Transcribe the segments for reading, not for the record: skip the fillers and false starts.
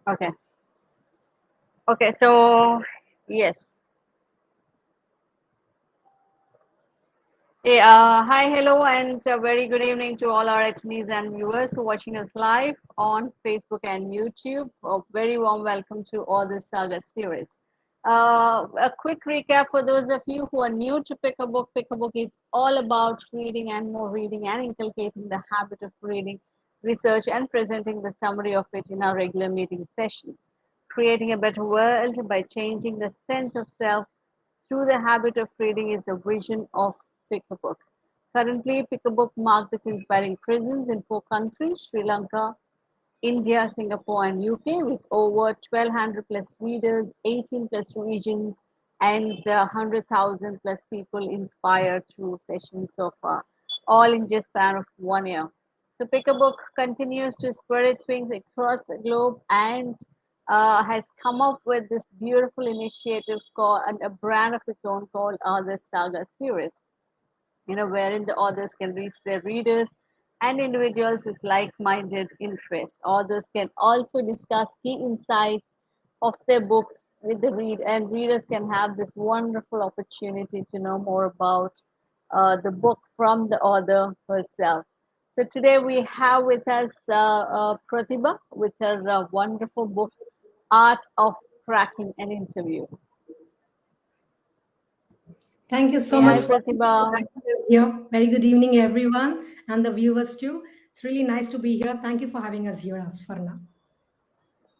Okay. Okay. So, yes. Hey, hi, hello, and a very good evening to all our attendees and viewers who are watching us live on Facebook and YouTube. A very warm welcome to all this saga series. A quick recap for those of you who are new to Pick a Book. Pick a Book is all about reading and more reading and inculcating the habit of reading, research, and presenting the summary of it in our regular meeting sessions. Creating a better world by changing the sense of self through the habit of reading is the vision of Pick a Book. Currently, Pick a Book marks its inspiring presence in four countries: Sri Lanka, India, Singapore, and UK, with over 1,200 plus readers, 18 plus regions, and 100,000 plus people inspired through sessions so far, all in just span of 1 year. So Pick a Book continues to spread its wings across the globe and has come up with this beautiful initiative called and a brand of its own called the Saga series, wherein the authors can reach their readers and individuals with like-minded interests. Authors can also discuss key insights of their books with the and readers can have this wonderful opportunity to know more about the book from the author herself. So today we have with us Pratibha with her wonderful book, Art of Cracking an Interview. Thank you Hey, so hi much for Pratibha. here. Very good evening, everyone, and the viewers too. It's really nice to be here. Thank you for having us here, Asfarna.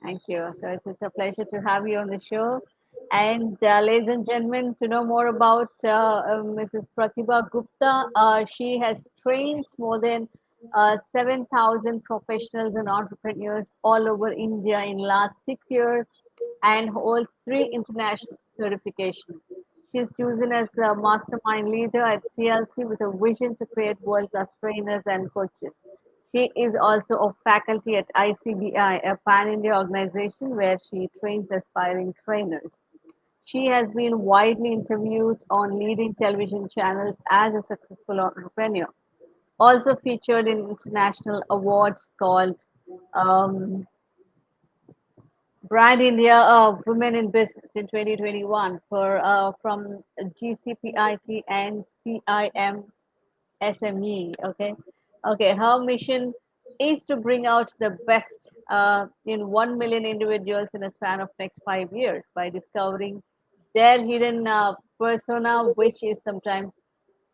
Thank you. So it's a pleasure to have you on the show. And ladies and gentlemen, to know more about Mrs. Pratibha Gupta, she has trained more than 7,000 professionals and entrepreneurs all over India in last 6 years and holds three international certifications. She is chosen as a mastermind leader at TLC with a vision to create world-class trainers and coaches. She is also a faculty at ICBI, a pan-India organization where she trains aspiring trainers. She has been widely interviewed on leading television channels as a successful entrepreneur. Also featured in international awards called um, Brand India Women in Business in 2021 for from GCPIT and CIM SME. Okay, okay. Her mission is to bring out the best in 1 million individuals in a span of next 5 years by discovering their hidden persona, which is sometimes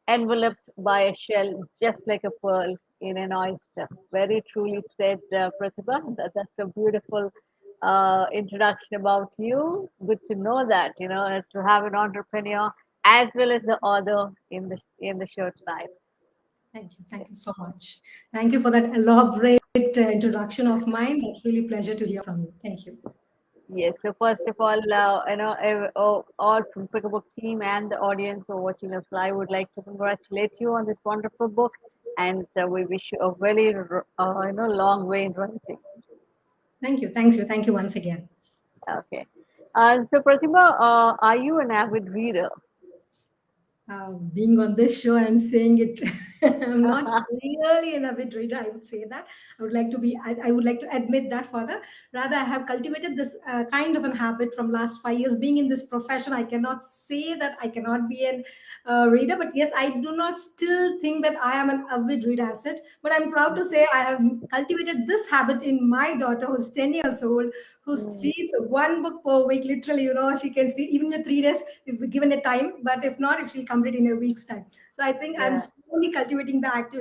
enveloped by a shell, just like a pearl in an oyster. Very truly said, Pratibha. That's a beautiful introduction about you. Good to know that to have an entrepreneur as well as the author in the show tonight. Thank you. Thank you so much. Thank you for that elaborate introduction of mine. It's really a pleasure to hear from you. Thank you. Yes. So first of all, all from Pickabook team and the audience who are watching us live would like to congratulate you on this wonderful book, and we wish you a very long way in writing. Thank you. Thanks you. Thank you once again. Okay. So Pratibha, are you an avid reader? Being on this show and saying it, I'm not really an avid reader. I would say that. I would like to be. I would like to admit that further. Rather, I have cultivated this kind of an habit from last 5 years. Being in this profession, I cannot say that I cannot be an reader. But yes, I do not still think that I am an avid reader as such. But I'm proud to say I have cultivated this habit in my daughter, who's 10 years old, who Mm, reads one book per week. Literally, she can read even in 3 days if we given a time. But if not, if she'll complete in a week's time. So I think I'm yeah. slowly cultivating that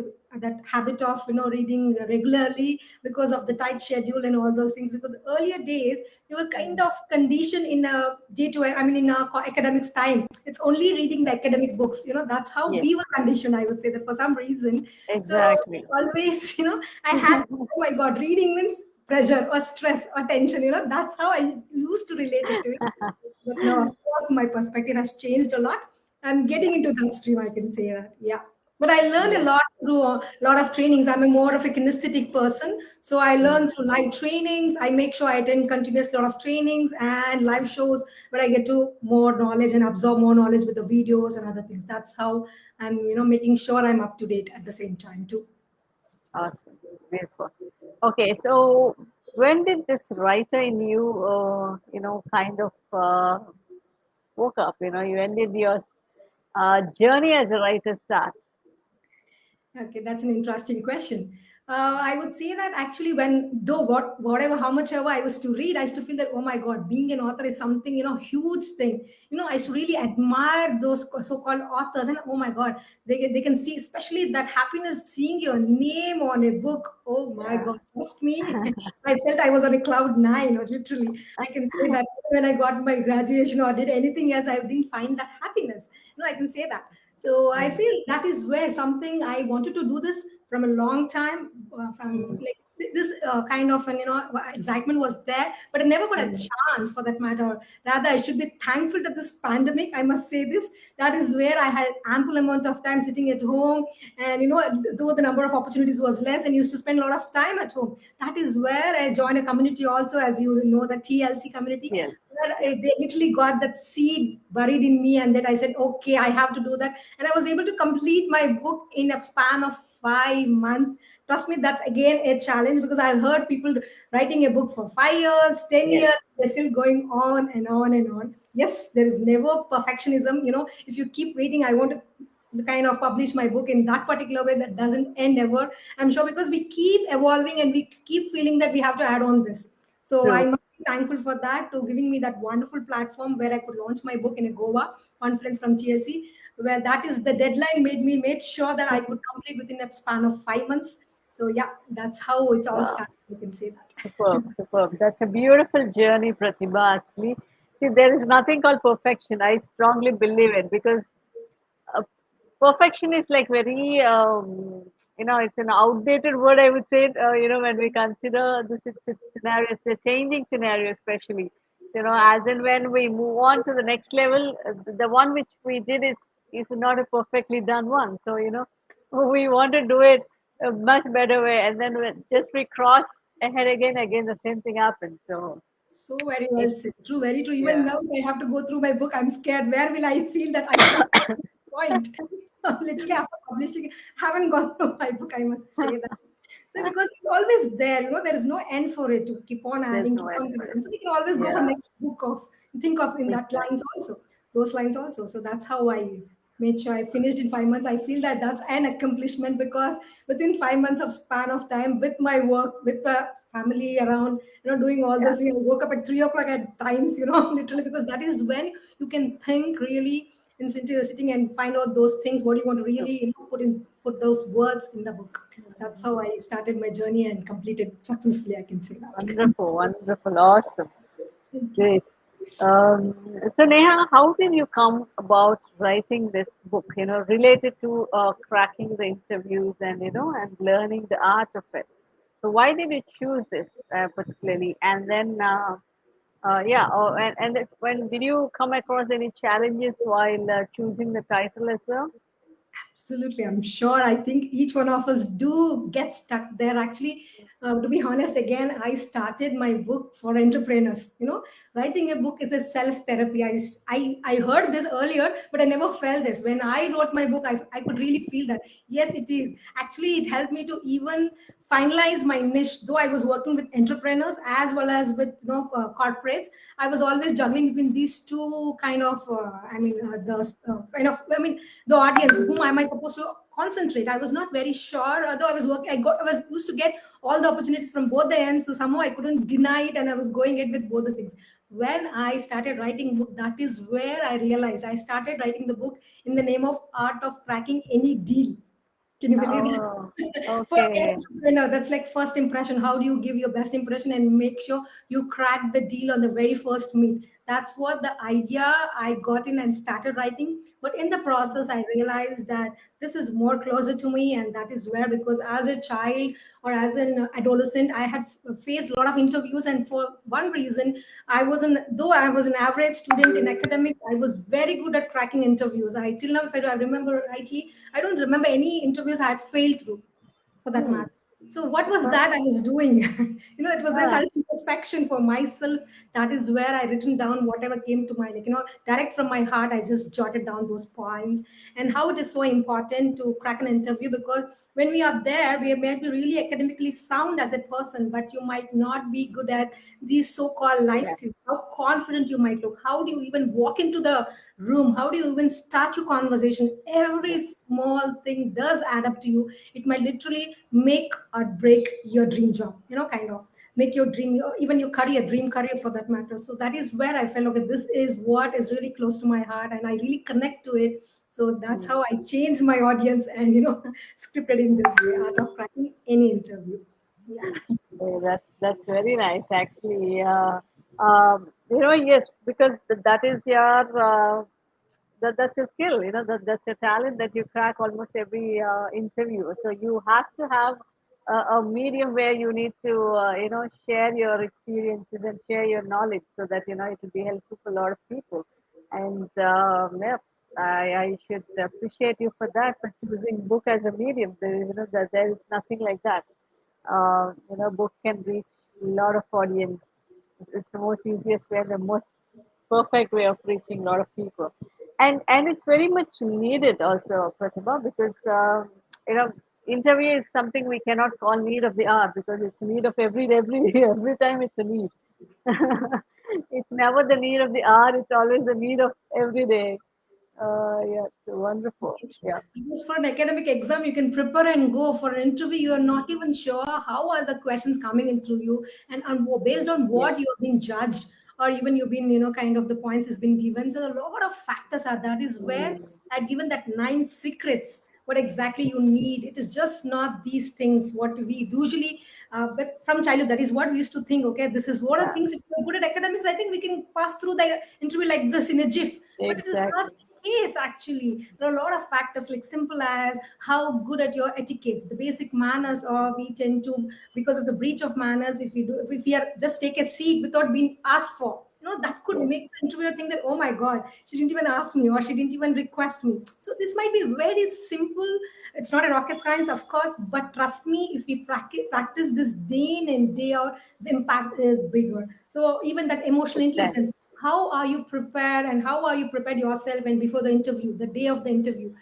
habit of reading regularly because of the tight schedule and all those things. Because earlier days you were kind Mm, of conditioned in a day to I mean in a academics time. It's only reading the academic books. That's how yes. we were conditioned. I would say that for some reason. So it's Exactly. always I had, oh my god, reading means pressure or stress or tension. That's how I used to relate it to it. But now, of course, my perspective has changed a lot. I'm Yeah. getting into that stream, I can say that. Yeah. But I learned a Yes. lot through a lot of trainings. I'm a more of a kinesthetic person. So I Mm. learn through live trainings. I make sure I attend continuous lot of trainings and live shows where I get to more knowledge and absorb more knowledge with the videos and other things. That's how I'm, making sure I'm up to date at the same time too. Awesome. Beautiful. Okay. So when did this writer in you, kind of woke up? You ended your journey as a writer start. Okay, that's an interesting question. I would say that actually, when though whatever how much ever I was to read, I used to feel that, oh my god, being an author is something, huge thing. I used to really admire those so-called authors, and oh my god, they can see, especially that happiness seeing your name on a book. Oh my Yeah. god, trust me, I felt I was on a cloud nine, or literally, I can say that when I got my graduation or did anything else, I didn't find that happiness. I can say that. So I Mm, feel that is where something I wanted to do this from a long time, from mm, like this kind of an excitement was there, but I never got a mm. chance for that matter. Rather, I should be thankful to this pandemic. I must say this. That is where I had ample amount of time sitting at home, and though the number of opportunities was less, and used to spend a lot of time at home. That is where I joined a community also, as you know, the TLC community, Yes. where Yes. they literally got that seed buried in me, and that I said, okay, I have to do that, and I was able to complete my book in a span of 5 months. Trust me, that's again a challenge, because I've heard people writing a book for 5 years, 10 years, Yes. they're still going on and on and on. Yes, there is never perfectionism. If you keep waiting, I want to kind of publish my book in that particular way, that doesn't end ever. I'm sure, because we keep evolving and we keep feeling that we have to add on this. So I True. must be thankful for that, to giving me that wonderful platform where I could launch my book in a Goa conference from TLC, where that is the deadline made sure that I could complete within a span of 5 months. So yeah, that's how it's all Wow. started. You can say that. Superb. Superb. That's a beautiful journey, Pratibha. Actually, see, there is nothing called perfection. I strongly believe it because uh, perfection is like very, it's an outdated word, I would say, when we consider the scenarios, the changing scenario, especially, as and when we move on to the next level, the one which we did is not a perfectly done one. So, we want to do it a much better way. And then just we cross ahead again, the same thing happens. So, So very well it's, said. True, very true. Even yeah, now, if I have to go through my book, I'm scared. Where will I feel that I should have got to this point? So literally, after publishing it, haven't gone through my book. I must say that. So because it's always there, there is no end for it to keep on there's adding, no keep end on for it. content. So we can always go for Yeah, next book of think of in that lines exactly. also, those lines also. So that's how I made sure I finished in 5 months. I feel that that's an accomplishment, because within 5 months of span of time, with my work, with the family around, doing all Yeah. those things, I woke up at 3 o'clock at times, literally, because that is when you can think really in sitting and find out those things, what you want to really, put those words in the book. That's how I started my journey and completed successfully, I can say that. Wonderful, wonderful, awesome, Thank you. great. So Neha, how did you come about writing this book? Related to cracking the interviews and and learning the art of it. So why did you choose this particularly? And then, yeah, when did you come across any challenges while choosing the title as well? Absolutely, I'm sure. I think each one of us do get stuck there. Actually, to be honest, again, I started my book for entrepreneurs. Writing a book is a self therapy. I heard this earlier, but I never felt this. When I wrote my book, I could really feel that. Yes, it is. Actually, it helped me to even finalize my niche. Though I was working with entrepreneurs as well as with corporates, I was always juggling between these two kind of. The audience, whom am I supposed to concentrate? I was not very sure, although I was working, I was used to get all the opportunities from both the ends, so somehow I couldn't deny it, and I was going it with both the things. When I started writing book, that is where I realized I started writing the book in the name of art of cracking any deal. Can you believe Oh, that? For okay. any entrepreneur, that's like first impression. How do you give your best impression and make sure you crack the deal on the very first meet? That's what the idea I got in and started writing. But in the process, I realized that this is more closer to me, and that is where, because as a child or as an adolescent, I had faced a lot of interviews, and for one reason, though I was an average student in academics, I was very good at cracking interviews. I till now, if I remember rightly, I don't remember any interviews I had failed through, for that Hmm. matter. So what was that I was doing? It was a Ah, self introspection for myself. That is where I written down whatever came to my, direct from my heart. I just jotted down those points, and how it is so important to crack an interview, because when we are there, we may be really academically sound as a person, but you might not be good at these so-called life yeah, skills. How confident you might look. How do you even walk into the room? How do you even start your conversation? yeah, Every small thing does add up to you. It might literally make or break your dream job, kind of make your dream, even your career, dream career for that matter. So that is where I felt, okay, this is what is really close to my heart and I really connect to it. So that's mm, how I changed my audience and, scripted in this way, art of cracking any interview. Yeah. that's very nice actually. Yes, because that is your that's your skill. That's your talent that you crack almost every interview. So you have to have a medium where you need to share your experiences and share your knowledge so that it will be helpful for a lot of people. And yeah, I should appreciate you for that, for choosing book as a medium. That there is nothing like that. Book can reach a lot of audience. It's the most easiest way and the most perfect way of reaching a lot of people. And it's very much needed also, Pratibha, because you know interview is something we cannot call need of the hour because it's a need of every time it's a need. It's never the need of the hour. It's always the need of every day. Yeah, so wonderful. Yeah. Because for an academic exam, you can prepare and go. For an interview, you are not even sure how are the questions coming into you, and based on Yes. what you have been judged, or even you've been, kind of the points has been given. So a lot of factors are. That is where Mm, I've given that 9 secrets. What exactly you need? It is just not these things. What we usually, but from childhood, that is what we used to think. Okay, this is what are the yeah. things. If we're good at academics, I think we can pass through the interview like this in a jiff. But it is not Exactly. case. Actually, there are a lot of factors, like simple as how good at your etiquettes, the basic manners, or we tend to, because of the breach of manners, if we are just take a seat without being asked for, that could Yes. make the interviewer think that, oh my god, she didn't even ask me or she didn't even request me. So this might be very simple. It's not a rocket science, of course, but trust me, if we practice this day in and day out, the impact is bigger. So even that emotional Exactly. intelligence, how are you prepared and how are you prepared yourself and before the interview, the day of the interview,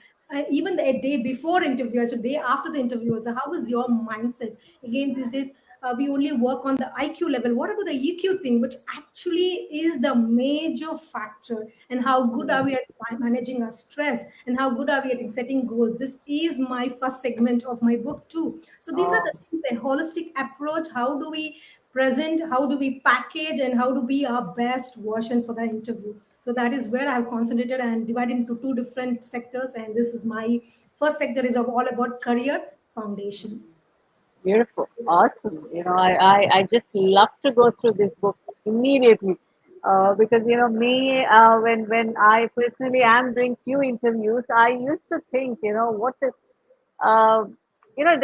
even the a day before interview, so day after the interview, so how is your mindset? Again, these days, we only work on the IQ level. What about the EQ thing, which actually is the major factor? And how good are Mm. we at managing our stress, and how good are we at setting goals? This is my first segment of my book too. So these are the Oh, things, a holistic approach. How do we present, how do we package, and how to be our best version for the interview? So that is where I've concentrated and divided into two different sectors, and this is my first sector is all about career foundation. beautiful. Awesome. I just love to go through this book immediately. Because me, when I personally am doing few interviews, I used to think, what is uh,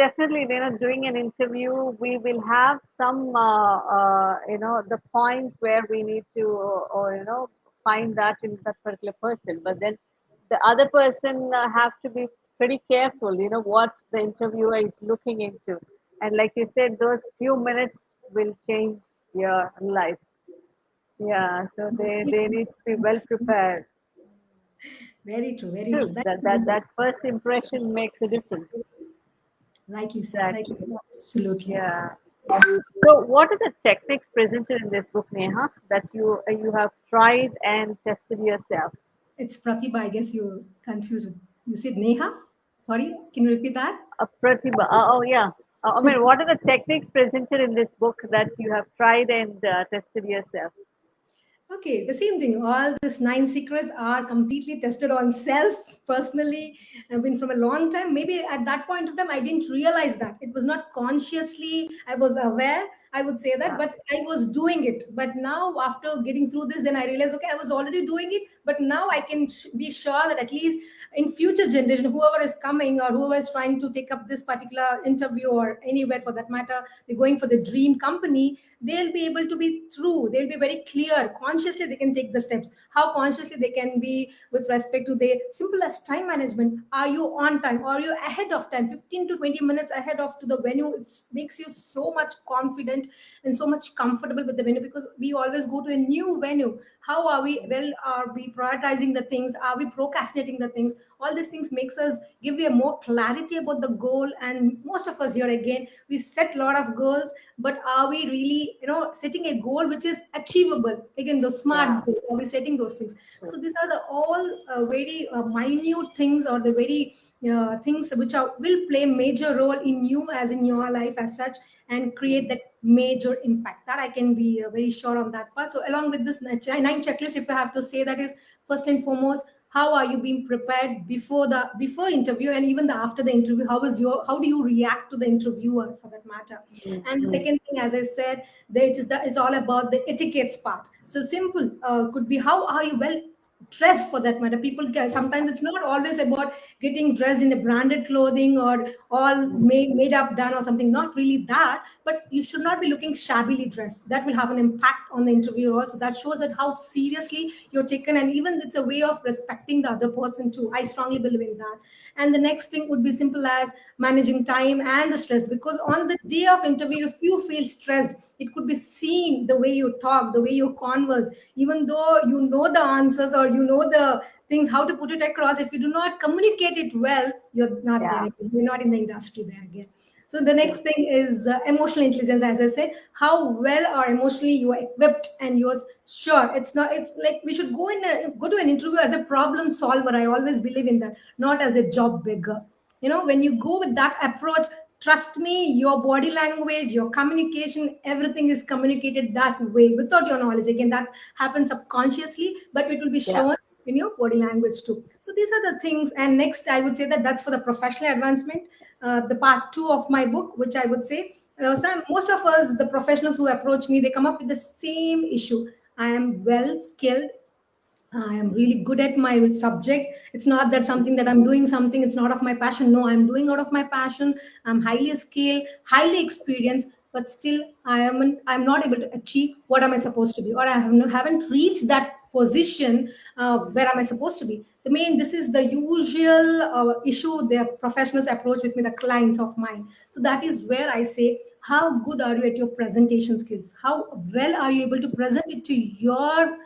definitely, doing an interview, we will have some, the points where we need to, or, find that in that particular person. But then the other person have to be pretty careful, what the interviewer is looking into. And like you said, those few minutes will change your life. Yeah, so they need to be well prepared. Very true, very true. True, That's that first impression makes a difference. rightly said, rightly Exactly. said. Absolutely. Yeah. So, what are the techniques presented in this book, Neha, that you have tried and tested yourself? It's Pratibha. I guess you confused with, you said Neha. Sorry, can you repeat that? Pratibha. Oh, yeah. I mean, what are the techniques presented in this book that you have tried and tested yourself? Okay, the same thing. All these 9 secrets are completely tested on self personally. I've been from a long time. Maybe at that point of time, I didn't realize that. It was not consciously, I was aware, I would say that, Yeah. but I was doing it. But now, after getting through this, then I realized, okay, I was already doing it. But now I can be sure that at least in future generation, whoever is coming or whoever is trying to take up this particular interview or anywhere for that matter, they're going for the dream company, they'll be able to be true, they'll be very clear, consciously they can take the steps, how consciously they can be with respect to the simple as time management. Are you on time, are you ahead of time, 15 to 20 minutes ahead of to the venue? It makes you so much confident and so much comfortable with the venue, because we always go to a new venue. How are we, well, are we prioritizing the things, are we procrastinating the things? All these things makes us give you a more clarity about the goal. And most of us here, again, we set a lot of goals, but are we really, setting a goal which is achievable? Again, the Yeah. smart goal, are we setting those things? True. So these are the all very minute things, or the very things which will play major role in you as in your life as such, and create that major impact. That I can be very sure on that part. So along with this nine checklist, if I have to say, that is first and foremost, how are you being prepared before interview, and even the after the interview, how do you react to the interviewer, for that matter? And the Mm-hmm. second thing, as I said, it's all about the etiquettes part. So simple could be, how are you well dressed, for that matter? People can, sometimes it's not always about getting dressed in a branded clothing, or all made up done or something, not really that. But you should not be looking shabbily dressed. That will have an impact on the interview also. That shows that how seriously you're taken, and even it's a way of respecting the other person too. I strongly believe in that. And the next thing would be simple as managing time and the stress, because on the day of interview, if you feel stressed, it could be seen the way you talk, the way you converse. Even though you know the answers, or you know the things, how to put it across, if you do not communicate it well, you're not there Yeah. again. You're not in the industry there again. So the next True. thing is emotional intelligence. As I said, how well or emotionally you are equipped, and you're sure. It's not. It's like we should go to an interview as a problem solver. I always believe in that, not as a job beggar. When you go with that approach, trust me, your body language, your communication, everything is communicated that way without your knowledge. Again, that happens subconsciously, but it will be Yeah. shown in your body language too. So these are the things. And next, I would say that that's for the professional advancement. The part two of my book, which I would say, most of us, the professionals who approach me, they come up with the same issue. I am well skilled, I am really good at my subject. It's not that something that I'm doing something, it's not of my passion. No, I'm doing out of my passion. I'm highly skilled, highly experienced, but still I'm not able to achieve what am I supposed to be, or haven't reached that position where am I supposed to be. This is the usual issue the professionals approach with me, the clients of mine. So that is where I say, how good are you at your presentation skills? How well are you able to present it to your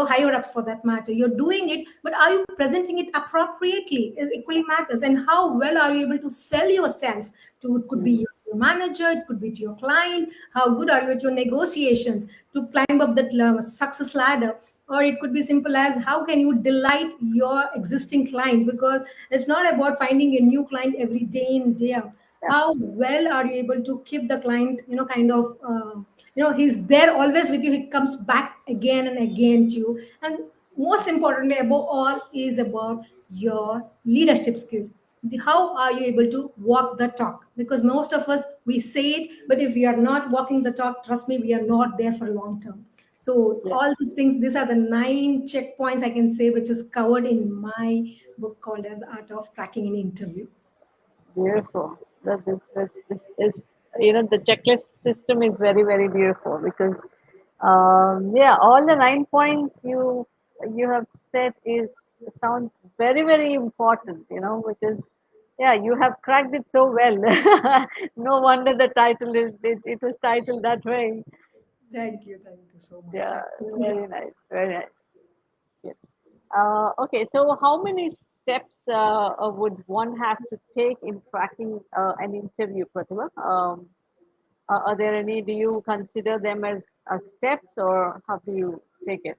higher ups, for that matter? You're doing it, but are you presenting it appropriately? Is equally matters. And how well are you able to sell yourself to, it could be Mm. your manager, it could be to your client? How good are you at your negotiations to climb up that success ladder? Or it could be simple as, how can you delight your existing client? Because it's not about finding a new client every day in, day out. Yeah. How well are you able to keep the client, kind of he's there always with you, he comes back again and again to you. And most importantly, above all, is about your leadership skills. How are you able to walk the talk? Because most of us, we say it, but if we are not walking the talk, trust me, we are not there for long term. So Yes. all these things, these are the 9 checkpoints I can say, which is covered in my book called as Art of Cracking an Interview. Beautiful. This is, the checklist system is very, very beautiful because, yeah, all the 9 points you have said is sounds very, very important, which is, yeah, you have cracked it so well. No wonder the title it was titled that way. Thank you so much. Yeah, very nice, very nice. Yes. Okay, so how many steps would one have to take in cracking an interview, Pratibha? Are there any? Do you consider them as steps, or how do you take it?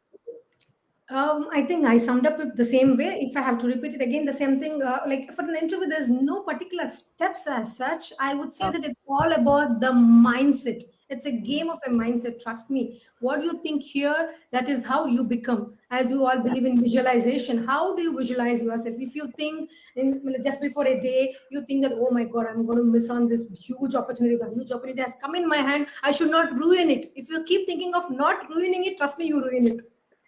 I think I summed up it the same way. If I have to repeat it again, the same thing. Like for an interview, there's no particular steps as such. I would say that Okay. it's all about the mindset. It's a game of a mindset. Trust me. What you think here, that is how you become. As you all Yeah. believe in visualization, how do you visualize yourself? If you think just before a day, you think that, oh my God, I'm going to miss on this huge opportunity. The huge opportunity has come in my hand. I should not ruin it. If you keep thinking of not ruining it, trust me, you ruin it.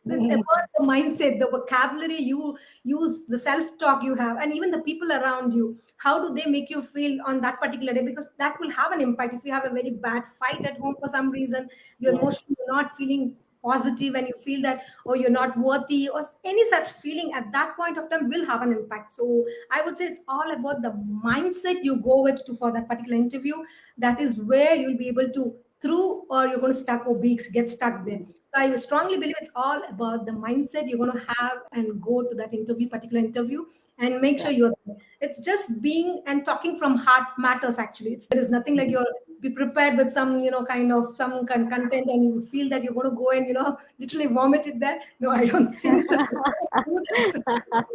So it's about the mindset, the vocabulary you use, the self-talk you have, and even the people around you. How do they make you feel on that particular day? Because that will have an impact. If you have a very bad fight at home for some reason, your Yes. emotion, you're not feeling positive, and you feel that, oh, you're not worthy, or any such feeling at that point of time will have an impact. So I would say it's all about the mindset you go with to for that particular interview. That is where you'll be able to through, or you're going to stuck or be get stuck there. So I strongly believe it's all about the mindset you're going to have and go to that interview, particular interview, and make Yeah. sure you're there. It's just being and talking from heart matters actually. There is nothing like you're be prepared with some, kind of some content, and you feel that you're going to go and, literally vomit it there. No, I don't think so. Do that.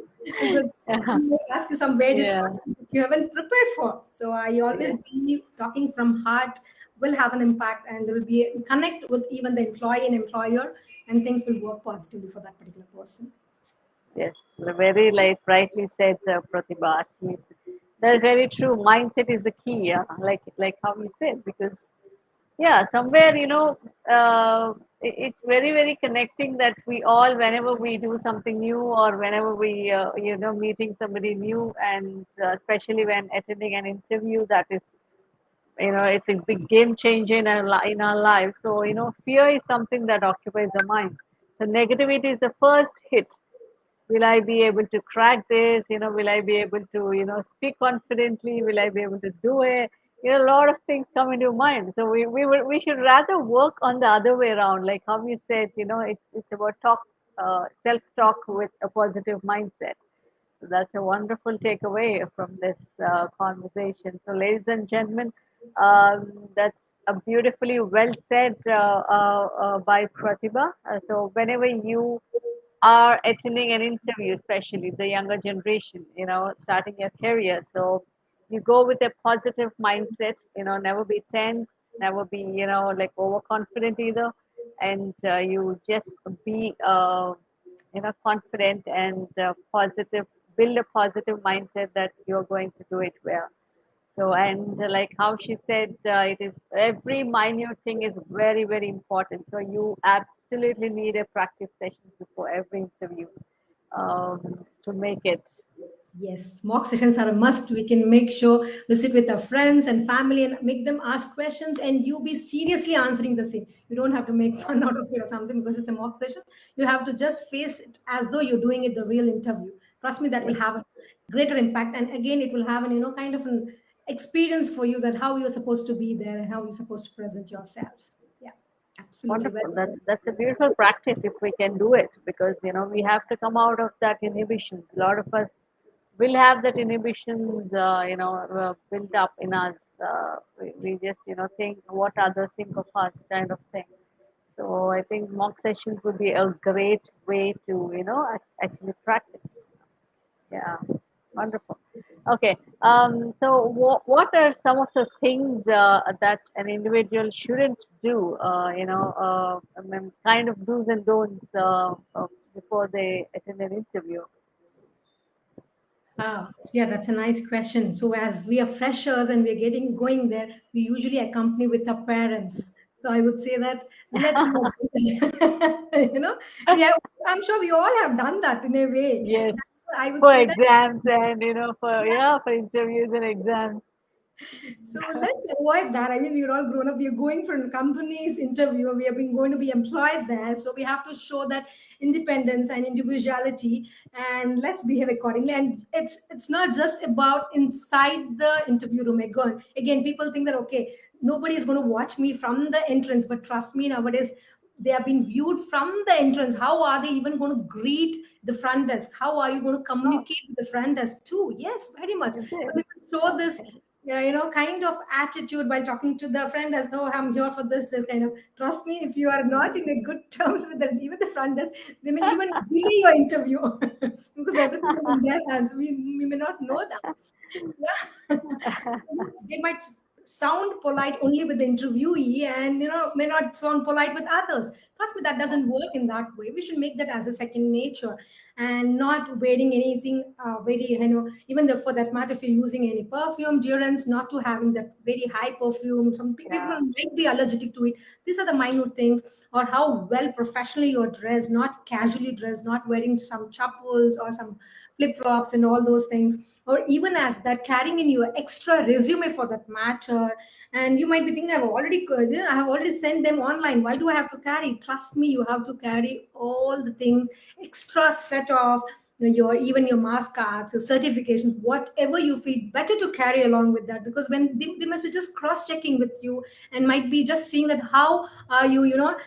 Because Yeah. you may ask you some various Yeah. questions that you haven't prepared for. So I Yeah. always believe talking from heart will have an impact, and there will be a connect with even the employee and employer, and things will work positively for that particular person. Yes, very like rightly said, Pratibha. Actually, that's very true. Mindset is the key. Yeah, like how you said, because yeah, somewhere it's very very connecting that we all, whenever we do something new or whenever we meeting somebody new, and especially when attending an interview, that is it's a big game changer in our lives. So fear is something that occupies the mind. So negativity is the first hit. Will I be able to crack this? Will I be able to speak confidently? Will I be able to do it? A lot of things come into mind. So we should rather work on the other way around, like how you said. It's about self talk with a positive mindset. So that's a wonderful takeaway from this conversation. So, ladies and gentlemen, that's a beautifully well said by Pratibha. So, whenever you are attending an interview, especially the younger generation, starting your career, so you go with a positive mindset. Never be tense, never be like overconfident either, and you just be confident and positive, build a positive mindset that you're going to do it well. So, and like how she said, it is every minute thing is very very important. So you absolutely need a practice session before every interview to make it. Yes, mock sessions are a must. We can make sure we sit with our friends and family and make them ask questions, and you be seriously answering the same. You don't have to make fun out of it or something because it's a mock session. You have to just face it as though you're doing it the real interview. Trust me, that will have a greater impact. And again, it will have an, kind of an experience for you, that how you're supposed to be there and how you're supposed to present yourself. Yeah, absolutely. Well Wonderful. That's said. that's a beautiful practice if we can do it, because we have to come out of that inhibition. A lot of us will have that inhibitions built up in us. We just think what others think of us, kind of thing. So I think mock sessions would be a great way to actually practice. Yeah, wonderful. Okay, so what are some of the things that an individual shouldn't do? I mean, kind of do's and don'ts before they attend an interview. Ah, yeah, that's a nice question. So as we are freshers and we're getting going there, we usually accompany with our parents. So I would say that let's not do that. We have. I'm sure we all have done that in a way. Yes, I would for say that. exams and for interviews and exams. So let's avoid that. I mean, we're all grown up. We're going for a company's interview. We have been going to be employed there. So we have to show that independence and individuality, and let's behave accordingly. And it's not just about inside the interview room. Again, people think that okay, nobody is going to watch me from the entrance, but trust me, nowadays they are being viewed from the entrance. How are they even going to greet the front desk? How are you going to Oh, communicate with the front desk too? Yes, very much. is So it? we will show this, yeah, kind of attitude while talking to the friend as, oh, I'm here for this kind of. Trust me, if you are not in a good terms with even the front desk, they may even delay your interview because everything is in their hands. We may not know that. Yeah. They might sound polite only with the interviewee, and may not sound polite with others. Trust me, that doesn't work in that way. We should make that as a second nature, and not wearing anything very, even for that matter, if you're using any perfume, deodorants, not to having that very high perfume. Some people Yeah. might be allergic to it. These are the minute things. Or how well professionally you're dressed, not casually dressed, not wearing some chappals or some flip flops and all those things. Or even as that, carrying in your extra resume for that matter. And you might be thinking, I have already sent them online. Why do I have to carry? Trust me, you have to carry all the things, extra set of your, even your mask cards, your certifications, whatever you feel better to carry along with that, because when they must be just cross checking with you, and might be just seeing that how are you,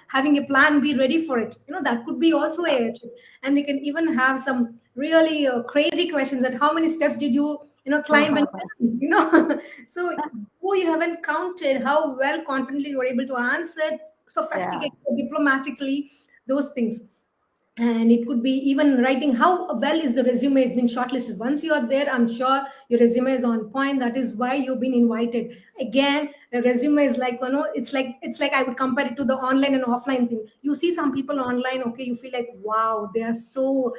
having a plan B ready for it. That could be also a tip. And they can even have some really crazy questions, that how many steps did you, climb and climb, so who you haven't counted, how well confidently you're able to answer, Yeah. sophisticated, diplomatically, those things. And it could be even writing how well is the resume has been shortlisted. Once you are there, I'm sure your resume is on point. That is why you've been invited. Again, a resume is like, it's like I would compare it to the online and offline thing. You see some people online, okay, you feel like, wow, they are so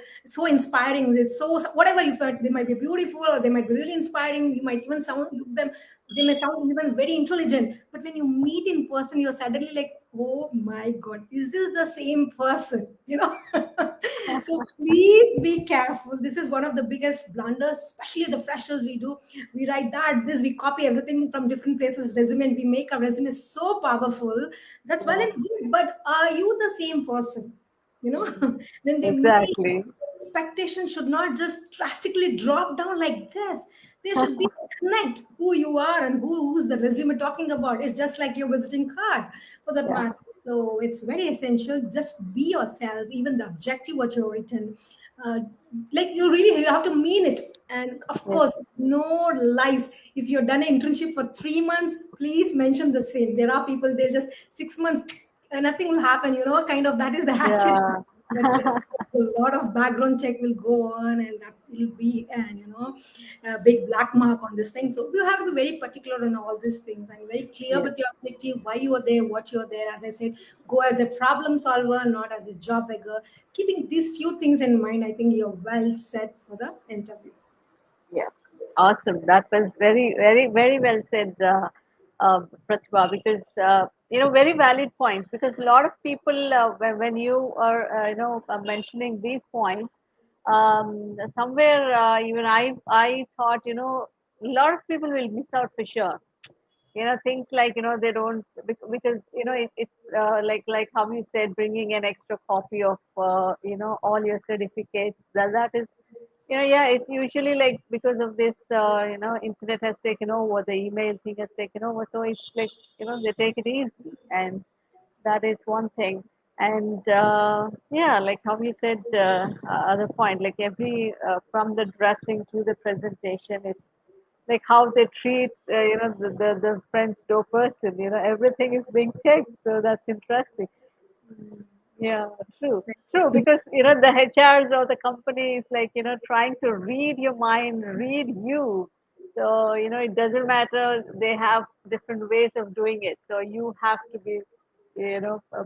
inspiring. It's whatever you felt, they might be beautiful, or they might be really inspiring. You might even sound them, they may sound even very intelligent, but when you meet in person, you're suddenly like, oh my god, is this the same person, so please be careful. This is one of the biggest blunders, especially the freshers. We do, we write that this, we copy everything from different places resume, and we make our resume so powerful. That's well Yeah. and good, but are you the same person, Mm. when they meet? Exactly. Expectations should not just drastically drop down like this. There should be a connect who you are and who's the resume talking about. It's just like your visiting card for that Yeah. matter. So it's very essential. Just be yourself, even the objective what you've written. Uh, like you have to mean it. And of Yes. course, no lies. If you've done an internship for 3 months, please mention the same. There are people, they'll just 6 months, nothing will happen, kind of, that is the attitude. Yeah. But just a lot of background check will go on, and that will be an, a big black mark on this thing. So you have to be very particular on all these things, and very clear Yes. with your objective, why you are there, what you're there. As I said, go as a problem solver, not as a job beggar. Keeping these few things in mind, I think you're well set for the interview. Yeah, awesome. That was very, very, very well said, Pratibha, because, very valid points. Because a lot of people, when you are, mentioning these points, somewhere even I thought, a lot of people will miss out for sure. Things like, they don't, because, it's like how you said, bringing an extra copy of, all your certificates. That is, yeah, it's usually like because of this, internet has taken over, the email thing has taken over. So it's like, they take it easy. And that is one thing. And yeah, like how you said, other point, like from the dressing to the presentation, it's like how they treat, the French door person, everything is being checked. So that's interesting. Mm, yeah, true. True, because the HRs or the company is like trying to read your mind, read you. So it doesn't matter. They have different ways of doing it. So you have to be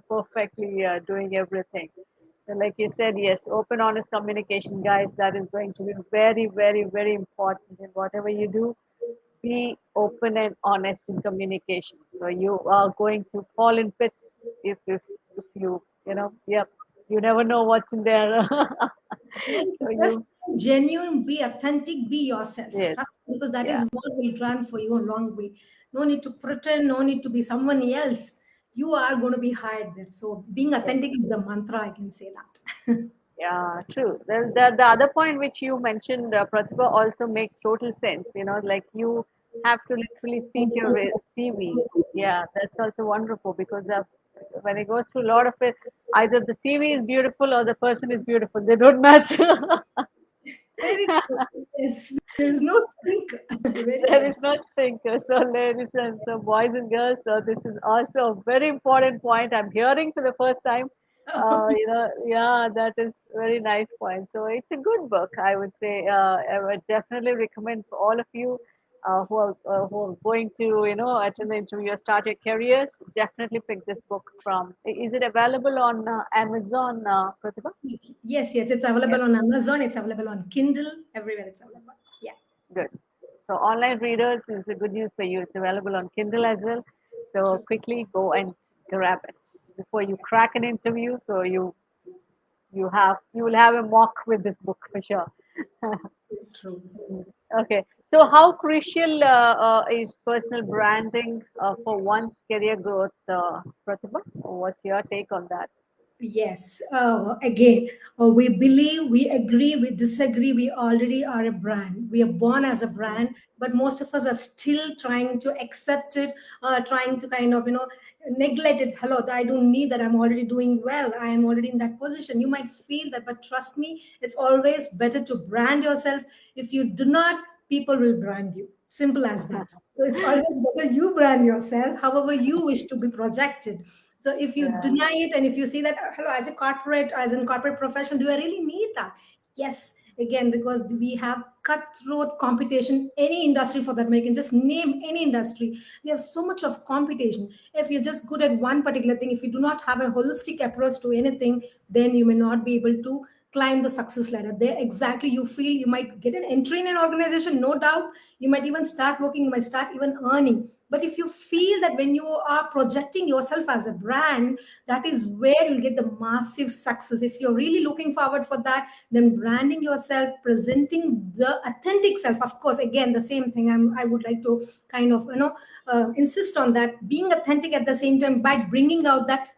perfectly doing everything. So like you said, yes, open, honest communication, guys. That is going to be very, very, very important in whatever you do. Be open and honest in communication. So you are going to fall in pits if you yep, you never know what's in there. Right. So Just you be genuine, be authentic, be yourself. yes, Trust me, because that is yeah, what will run for you a long way. No need to pretend, no need to be someone else. You are going to be hired there. So being yes. authentic is the mantra, I can say that. Yeah, true. The other point which you mentioned, Pratibha, also makes total sense. Like you have to literally speak your CV. Yeah, that's also wonderful because when I go through a lot of it, either the CV is beautiful or the person is beautiful. They don't match. Very true. Yes, there is no sync. Very There well. is no sync. So, ladies and so boys and girls, so this is also a very important point. I'm hearing for the first time. Yeah, that is very nice point. So it's a good book, I would say. I would definitely recommend for all of you. who are going to attend the interview or start your careers, definitely pick this book from. Is it available on Amazon, Pratibha? Yes, yes, it's Yes, available on Amazon. It's available on Kindle. Everywhere it's available. Yeah. good. So online readers is a good news for you. It's available on Kindle as well. So True. quickly go and grab it before you crack an interview. So you will have a mock with this book for sure. True. Okay. So how crucial is personal branding for one's career growth, Pratibha? What's your take on that? Yes. Again, we believe, we agree, we disagree. We already are a brand. We are born as a brand, but most of us are still trying to accept it, trying to kind of, neglect it. Hello, I don't need that. I'm already doing well. I am already in that position. You might feel that, but trust me, it's always better to brand yourself. If you do not, people will brand you. Simple as that. So it's always better you brand yourself, however you wish to be projected. So if you Yeah. deny it and if you see that, hello, as a corporate, as in corporate profession, do I really need that? Yes, again, because we have cutthroat competition, any industry for that matter. You can just name any industry. We have so much of competition. If you're just good at one particular thing, if you do not have a holistic approach to anything, then you may not be able to climb the success ladder. There exactly you feel you might get an entry in an organization, no doubt. You might even start working, you might start even earning. But if you feel that when you are projecting yourself as a brand, that is where you'll get the massive success. If you're really looking forward for that, then branding yourself, presenting the authentic self. Of course, again, the same thing. I would like to kind of insist on that, being authentic at the same time by bringing out that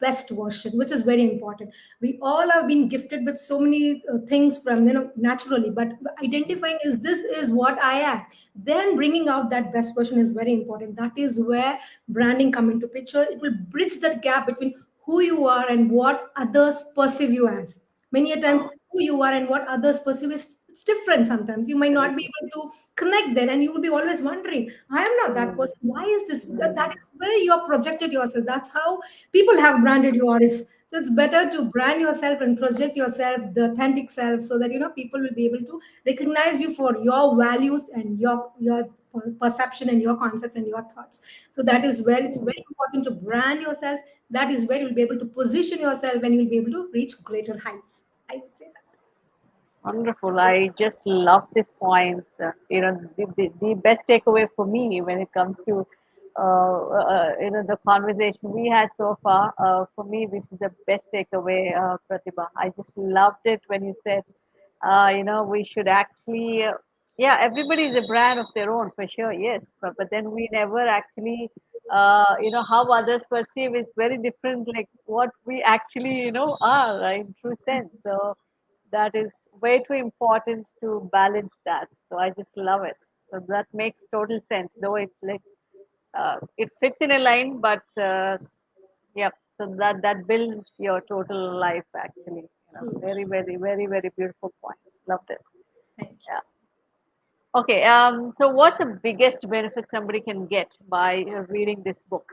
best version, which is very important. We all have been gifted with so many things from naturally, but identifying is this is what I am, then bringing out that best version is very important. That is where branding come into picture. It will bridge that gap between who you are and what others perceive you as. Many a times who you are and what others perceive is it's different. Sometimes you might not be able to connect there, and you will be always wondering, I am not that Mm, person, why is this? That mm, is where you are projected yourself. That's how people have branded you. Or if so, it's better to brand yourself and project yourself, the authentic self, so that people will be able to recognize you for your values and your perception and your concepts and your thoughts. So that is where it's mm. very important to brand yourself. That is where you'll be able to position yourself and you'll be able to reach greater heights, I would say that. Wonderful. I just love this point. The best takeaway for me when it comes to the conversation we had so far. For me, this is the best takeaway, Pratibha. I just loved it when you said, we should actually, yeah, everybody is a brand of their own for sure. Yes, but then we never actually, how others perceive is very different. Like what we actually, are in true sense. So that is way too important to balance that. So I just love it. So that makes total sense. Though it's like it fits in a line, but yeah. So that builds your total life actually. True. Very very very very beautiful point. Loved it. Thank you. Yeah. Okay. So what's the biggest benefit somebody can get by reading this book?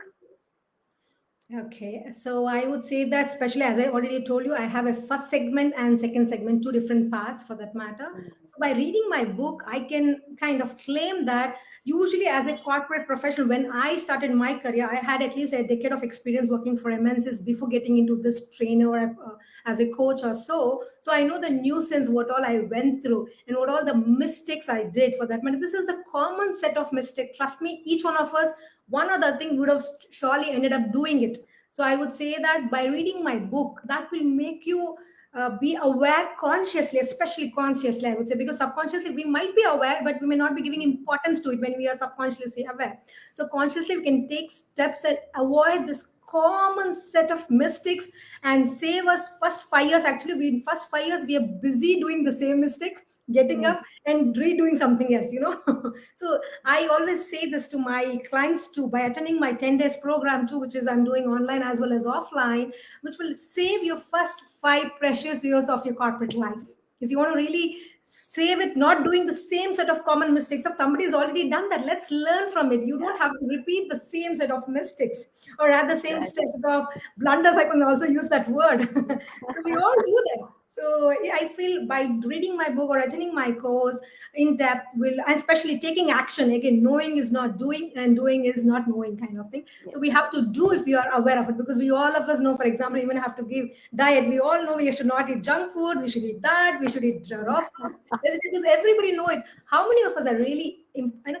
Okay, so I would say that, especially as I already told you, I have a first segment and second segment, two different parts for that matter. So by reading my book, I can kind of claim that usually as a corporate professional, when I started my career, I had at least a decade of experience working for MNCs before getting into this trainer as a coach or so. So I know the nuisance, what all I went through and what all the mistakes I did for that matter. This is the common set of mistakes. Trust me, each one of us one other thing would have surely ended up doing it. So I would say that by reading my book, that will make you be aware consciously, especially consciously, I would say, because subconsciously we might be aware, but we may not be giving importance to it when we are subconsciously aware. So consciously we can take steps and avoid this common set of mistakes and save us first 5 years. Actually, we in first 5 years we are busy doing the same mistakes, getting Mm, up and redoing something else. So I always say this to my clients too, by attending my 10 days program too, which is I'm doing online as well as offline, which will save your first 5 precious years of your corporate life. If you want to really save it, not doing the same set of common mistakes. If somebody has already done that, let's learn from it. You don't Yeah, have to repeat the same set of mistakes or at the same set exactly. of blunders. I can also use that word. So we all do that. So yeah, I feel by reading my book or attending my course in depth will, and especially taking action, again, knowing is not doing and doing is not knowing, kind of thing. So Yes. we have to do if we are aware of it, because we all of us know, for example, even have to give diet, we all know we should not eat junk food, we should eat that, we should eat raw food, vegetables, everybody know it. How many of us are really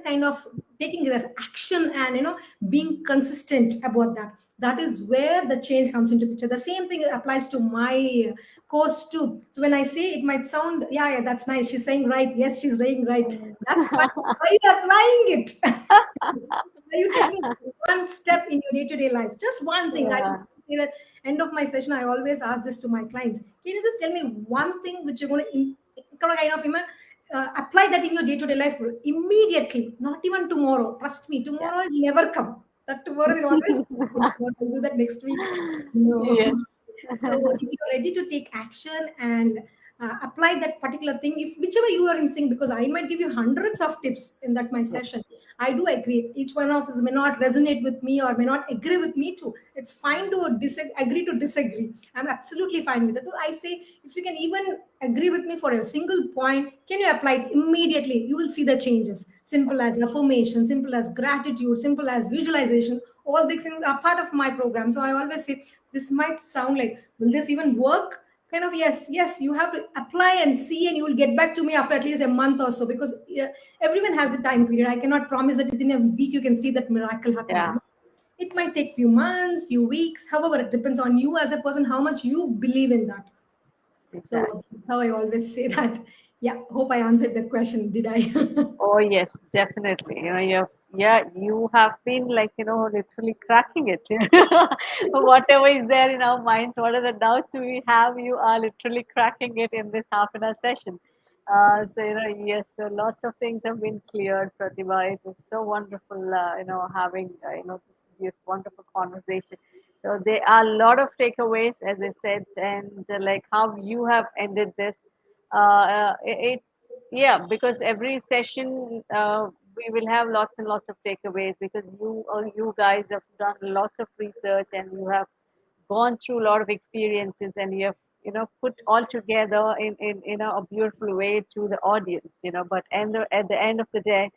kind of taking it as action and being consistent about that? That is where the change comes into picture. The same thing applies to my course too. So when I say, it might sound, yeah, yeah, that's nice, she's saying right, yes, she's saying right, Mm. that's fine. Are you applying it? Are you taking one step in your day-to-day life? Just one thing. I Yeah. say that end of my session, I always ask this to my clients. Can you just tell me one thing which you're going to kind of apply that in your day-to-day life immediately, not even tomorrow. Trust me, Yeah. tomorrow is never come. That tomorrow will always I'll do that next week. No. Yes. So if you're ready to take action and apply that particular thing, if whichever you are in sync, because I might give you hundreds of tips in that my Yes. session. I do agree. Each one of us may not resonate with me or may not agree with me too. It's fine to agree to disagree. I'm absolutely fine with it. So I say, if you can even agree with me for a single point, can you apply it immediately? You will see the changes. Simple as affirmation, simple as gratitude, simple as visualization. All these things are part of my program. So I always say, this might sound like, will this even work? Kind of, yes, yes, you have to apply and see, and you will get back to me after at least a month or so, because yeah, everyone has the time period. I cannot promise that within a week you can see that miracle Yeah. happening. It might take few months, few weeks, however, it depends on you as a person, how much you believe in that. So Exactly. that's how I always say that. Yeah, hope I answered that question. Did I? Oh yes, definitely. You have been like, literally cracking it. Whatever is there in our minds, what are the doubts we have, you are literally cracking it in this half an hour session. So, yes, so lots of things have been cleared, Pratibha. It was so wonderful, having, this wonderful conversation. So there are a lot of takeaways, as I said, and like how you have ended this. It's yeah, because every session we will have lots and lots of takeaways because you guys have done lots of research and you have gone through a lot of experiences and you have put all together in a beautiful way to the audience. But at the end of the day,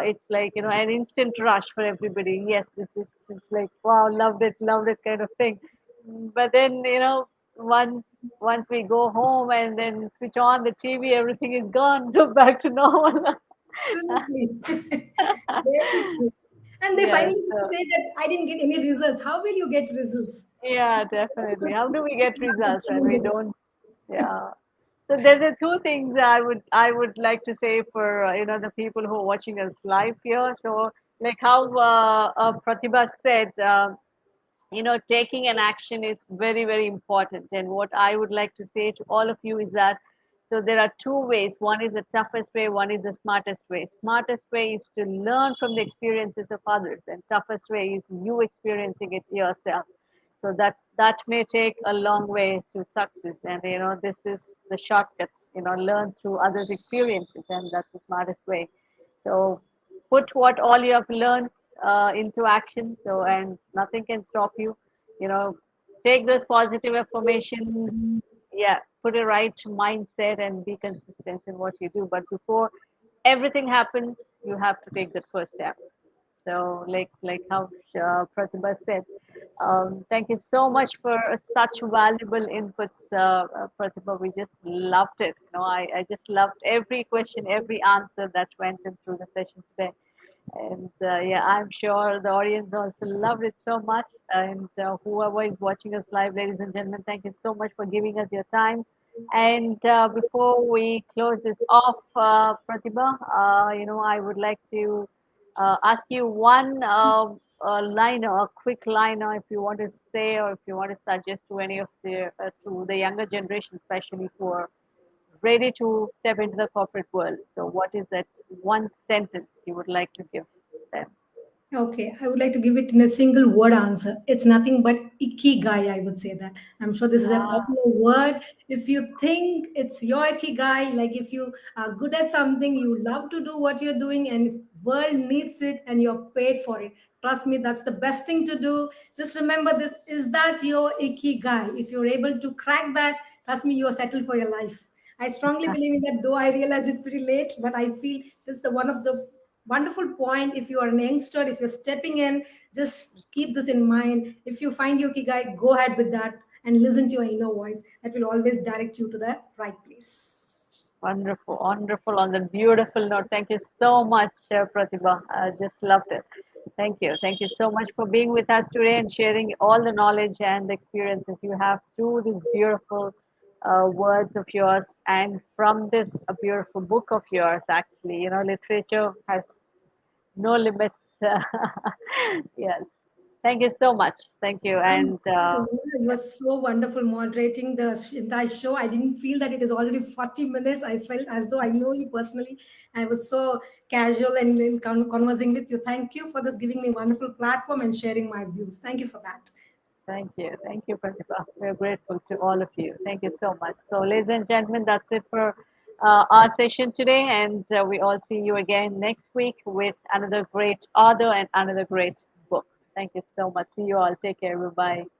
it's like an instant rush for everybody. Yes, this is it's like wow, loved it kind of thing. But then once once we go home and then switch on the TV, everything is gone. So back to normal. Absolutely. Very true. And they Yes. finally say that I didn't get any results. How will you get results? Yeah, definitely. How do we get Nothing results when we changes. don't? Yeah. So there's the two things I would like to say for the people who are watching us live here. So like how Pratibha said, taking an action is very, very important. And what I would like to say to all of you is that so there are two ways. One is the toughest way, one is the smartest way. Smartest way is to learn from the experiences of others, and toughest way is you experiencing it yourself. So that may take a long way to success. And this is the shortcut, learn through others' experiences, and that's the smartest way. So put what all you have learned into action. So and nothing can stop you. You know, take those positive affirmations. Yeah, put a right mindset and be consistent in what you do. But before everything happens, you have to take that first step. So, like how Pratibha said, thank you so much for such valuable inputs, Pratibha. We just loved it. I just loved every question, every answer that went in through the session today. And yeah, I'm sure the audience also loved it so much. And whoever is watching us live, ladies and gentlemen, thank you so much for giving us your time. And before we close this off, Pratibha, I would like to ask you one liner, a quick liner, if you want to say or if you want to suggest to any of the younger generation, especially who are ready to step into the corporate world. So, what is that one sentence you would like to give them? Okay, I would like to give it in a single word answer. It's nothing but ikigai, I would say that. I'm sure this is a Ah, popular word. If you think it's your ikigai, like if you are good at something, you love to do what you're doing, and if world needs it and you're paid for it, trust me, that's the best thing to do. Just remember this, is that your ikigai? If you're able to crack that, trust me, you are settled for your life. I strongly believe in that, though I realize it pretty late, but I feel this is the one of the wonderful point. If you are a youngster, if you're stepping in, just keep this in mind. If you find your kigai, go ahead with that and listen to your inner voice. That will always direct you to the right place. wonderful, wonderful. On the beautiful note, thank you so much, Pratibha. I just loved it. Thank you. Thank you so much for being with us today and sharing all the knowledge and the experiences you have through these beautiful words of yours and from this a beautiful book of yours. Actually, literature has no limits. Yes. Thank you so much. Thank you. And And it was so wonderful moderating the entire show. I didn't feel that it is already 40 minutes. I felt as though I know you personally. I was so casual and in conversing with you. Thank you for this giving me wonderful platform and sharing my views. Thank you for that. thank you. Thank you, Pratibha. We're grateful to all of you. Thank you so much. So, ladies and gentlemen, that's it for our session today. And we all see you again next week with another great author and another great book. Thank you so much. See you all. Take care. Bye bye.